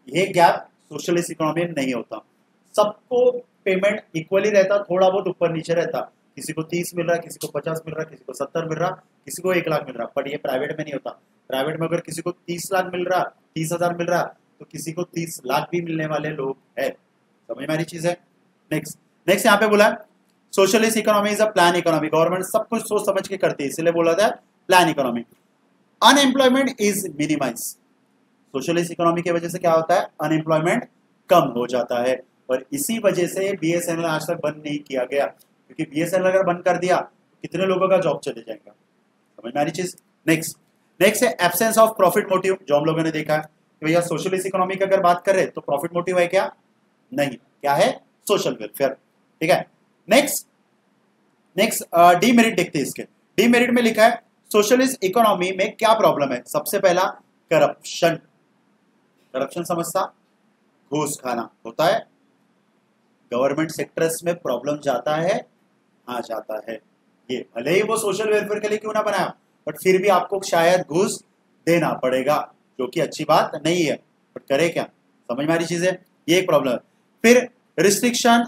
ये गैप सोशलिस्ट इकोनॉमी में नहीं होता, सबको पेमेंट इक्वली रहता, थोड़ा बहुत ऊपर नीचे रहता, किसी को 30 मिल रहा, किसी को 50 मिल रहा, किसी को 70 मिल रहा, किसी को 1 लाख मिल रहा। बट ये प्राइवेट में नहीं होता। प्राइवेट में अगर किसी को 30 लाख मिल रहा, 30,000 मिल रहा, तो किसी को 30 लाख भी मिलने वाले लोग है। समझ में आ रही चीज है। नेक्स्ट यहाँ पे बोला socialist economy is a plan economy. Government सब कुछ सोच समझ के करती है, इसलिए बोला था plan economy. Unemployment is minimise. Socialist economy की वजह से क्या होता है, अनएम्प्लॉयमेंट कम हो जाता है और इसी वजह से बीएसएनएल आज तक बंद नहीं किया गया, क्योंकि बीएसएनएल अगर बंद कर दिया तो कितने लोगों का जॉब चले जाएगा। समझ में आ रही चीज। नेक्स्ट है एब्सेंस ऑफ प्रॉफिट मोटिव, जो हम लोगों ने देखा है कि भैया सोशलिस्ट इकोनॉमी की अगर बात करें तो प्रॉफिट मोटिव है क्या, नहीं, क्या है, सोशल वेलफेयर। ठीक है। नेक्स्ट डीमेरिट देखते हैं। इसके डीमेरिट में लिखा है सोशलिस्ट इकोनॉमी में क्या प्रॉब्लम है। सबसे पहला करप्शन समझता, घूस खाना होता है, गवर्नमेंट सेक्टर्स में प्रॉब्लम जाता है, हाँ जाता है। ये भले ही वो सोशल वेलफेयर के लिए क्यों ना बनाया, बट फिर भी आपको शायद घूस देना पड़ेगा, जो कि अच्छी बात नहीं है, बट करे क्या। समझ में आ रही चीजें, ये एक प्रॉब्लम है। फिर restriction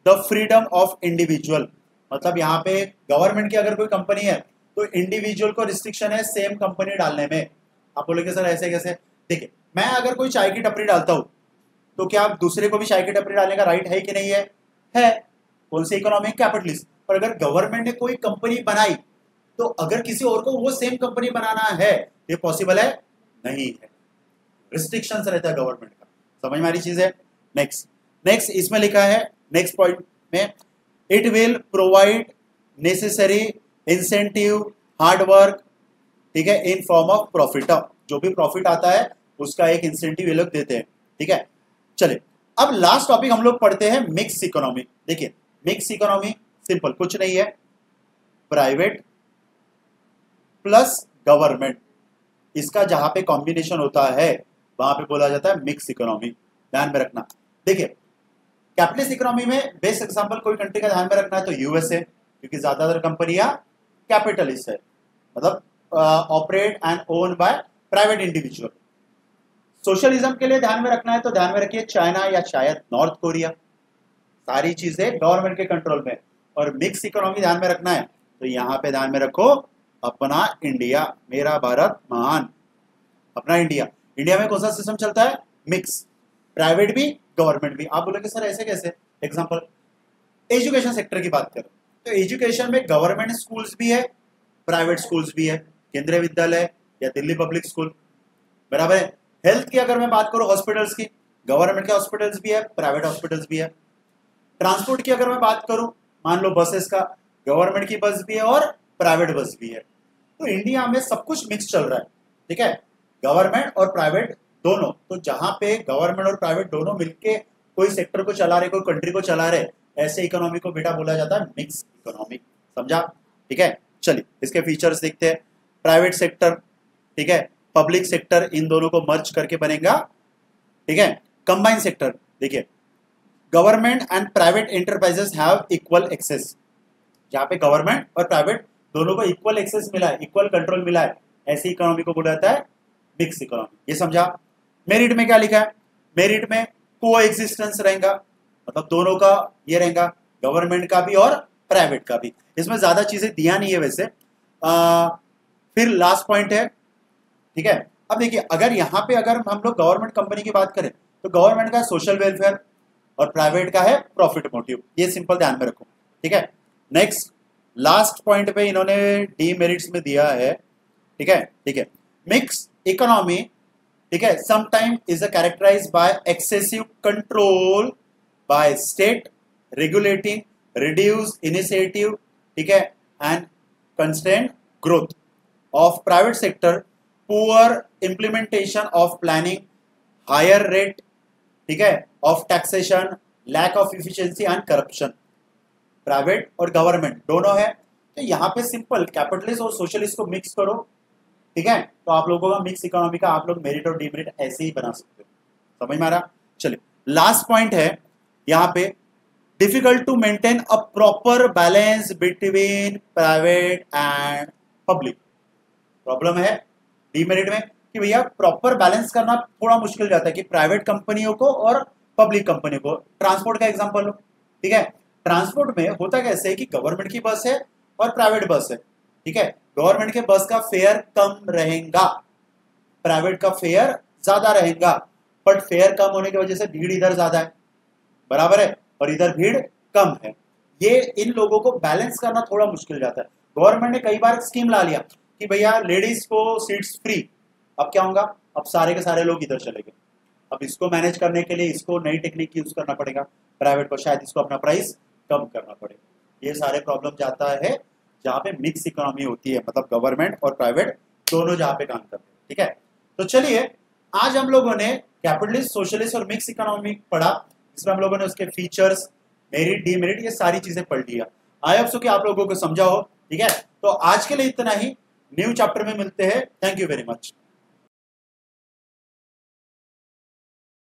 the freedom of individual, मतलब यहाँ पे गवर्नमेंट की अगर कोई कंपनी है तो इंडिविजुअल को रिस्ट्रिक्शन है सेम कंपनी डालने में। आप बोलोगे सर ऐसे कैसे, देखिए मैं अगर कोई चाय की टपरी डालता हूं तो क्या दूसरे को भी चाय की टपरी डालने का राइट है कि नहीं है, है। कौन सी इकोनॉमी, कैपिटलिस्ट। पर अगर गवर्नमेंट ने कोई कंपनी बनाई तो अगर किसी और को वो सेम कंपनी बनाना है, ये पॉसिबल है, नहीं है, रिस्ट्रिक्शन रहता है गवर्नमेंट का। समझ में आ रही चीज है। नेक्स्ट इसमें लिखा है, नेक्स्ट पॉइंट में, it will provide necessary incentive hard work, ठीक है, इन फॉर्म ऑफ प्रॉफिट। जो भी प्रॉफिट आता है उसका एक इंसेंटिव ये लोग देते हैं। ठीक है। चलिए अब लास्ट टॉपिक हम लोग पढ़ते हैं मिक्स इकोनॉमी। देखिए मिक्स इकोनॉमी सिंपल कुछ नहीं है, प्राइवेट प्लस गवर्नमेंट, इसका जहां पे कॉम्बिनेशन होता है वहां पे बोला जाता है मिक्स इकोनॉमी। ध्यान में रखना। देखिए कैपिटलिस्ट इकोनॉमी में बेस्ट एग्जांपल कोई कंट्री का ध्यान में रखना है तो यूएसए, क्योंकि ज्यादातर कंपनियां कैपिटलिस्ट है, मतलब operate and own by private individual. Socialism के लिए ध्यान में रखना है तो ध्यान में रखिए चाइना या शायद नॉर्थ कोरिया, सारी चीजें गवर्नमेंट के कंट्रोल में। और मिक्स इकोनॉमी ध्यान में रखना है तो यहां पे ध्यान में रखो अपना इंडिया, मेरा भारत महान, अपना इंडिया। इंडिया में कौन सा सिस्टम चलता है, मिक्स, प्राइवेट भी गवर्नमेंट भी। आप बोलोगे सर ऐसे कैसे, एग्जांपल एजुकेशन सेक्टर की बात करें तो एजुकेशन में गवर्नमेंट स्कूल्स भी है, प्राइवेट स्कूल्स भी है, केंद्रीय विद्यालय या दिल्ली पब्लिक स्कूल, बराबर है। हेल्थ की अगर मैं बात करूं, हॉस्पिटल्स की, गवर्नमेंट के हॉस्पिटल्स भी है, प्राइवेट हॉस्पिटल्स भी है। ट्रांसपोर्ट की अगर मैं बात करूं, मान लो बसेस का, गवर्नमेंट की बस भी है और प्राइवेट बस भी है। तो इंडिया में सब कुछ मिक्स चल रहा है। ठीक है, गवर्नमेंट और प्राइवेट दोनों। तो जहां पे गवर्नमेंट और प्राइवेट दोनों मिलके कोई सेक्टर को चला रहे, कोई कंट्री को चला रहे, ऐसे इकोनॉमी को बेटा बोला जाता है मिक्स इकोनॉमी। समझा? ठीक है, चलिए इसके फीचर्स देखते हैं। प्राइवेट सेक्टर, ठीक है, पब्लिक सेक्टर, इन दोनों को मर्ज करके बनेगा, ठीक है। कंबाइन सेक्टर, देखिए government and private enterprises have equal access, जहां पे गवर्नमेंट और प्राइवेट दोनों को इक्वल एक्सेस मिला है, इक्वल कंट्रोल मिला है, ऐसी इकोनॉमी को बोला जाता है मिक्स इकोनॉमी। ये समझा? मेरिट में क्या लिखा है? मेरिट में को एग्जिस्टेंस रहेगा, मतलब दोनों का ये रहेगा, गवर्नमेंट का भी और प्राइवेट का भी। इसमें ज्यादा चीजें दिया नहीं है वैसे। फिर लास्ट पॉइंट है, ठीक है। अब देखिए अगर यहाँ पे अगर हम लोग गवर्नमेंट कंपनी की बात करें तो गवर्नमेंट का सोशल वेलफेयर और प्राइवेट का है प्रॉफिट मोटिव, ये सिंपल ध्यान में रखो, ठीक है। नेक्स्ट लास्ट पॉइंट पे इन्होंने डीमेरिट्स में दिया है, ठीक है, ठीक है। मिक्स इकोनॉमी, ठीक है, sometime is characterised by excessive control by state regulating reduce initiative, ठीक है, and constraint growth of private sector, poor implementation of planning, higher rate, ठीक है, of taxation, lack of efficiency and corruption. Private और government दोनों है, तो यहाँ पे सिंपल कैपिटलिस्ट और सोशलिस्ट को मिक्स करो, ठीक है, तो आप लोगों का मिक्स इकोनॉमी का आप लोग मेरिट और डीमेरिट ऐसे ही बना सकते हो। समझ में आ रहा? चलिए लास्ट पॉइंट है यहाँ पे, difficult to maintain a proper balance between private and public. Problem है डीमेरिट में कि भैया प्रॉपर बैलेंस करना थोड़ा मुश्किल जाता है कि प्राइवेट कंपनियों को और पब्लिक कंपनियों को। ट्रांसपोर्ट का एग्जांपल लो, ठीक है, ट्रांसपोर्ट में होता कैसे है कि गवर्नमेंट की बस है और प्राइवेट बस है, ठीक है। गवर्नमेंट के बस का फेयर कम रहेगा, प्राइवेट का फेयर ज्यादा रहेगा, बट फेयर कम होने की वजह से भीड़ इधर ज्यादा है, बराबर है, और इधर भीड़ कम है। ये इन लोगों को बैलेंस करना थोड़ा मुश्किल जाता है। गवर्नमेंट ने कई बार स्कीम ला लिया कि भैया लेडीज को सीट्स फ्री, अब क्या होगा, अब सारे के सारे लोग इधर चले गए। अब इसको मैनेज करने के लिए इसको नई टेक्निक यूज करना पड़ेगा, प्राइवेट को शायद इसको अपना प्राइस कम करना पड़ेगा। ये सारे प्रॉब्लम जाता है जहाँ पे मिक्स इकोनॉमी होती है, मतलब गवर्नमेंट और प्राइवेट दोनों जहाँ पे काम करते हैं, ठीक है। तो चलिए आज हम लोगों ने कैपिटलिस्ट, सोशलिस्ट और मिक्स इकोनॉमी पढ़ा। इसमें हम लोगों ने उसके फीचर्स, मेरिट, डीमेरिट, ये सारी चीजें पढ़ लिया। आई होप सो कि आप लोगों को समझा हो, ठीक है। तो आज के लिए इतना ही, न्यू चैप्टर में मिलते हैं। Thank you very much.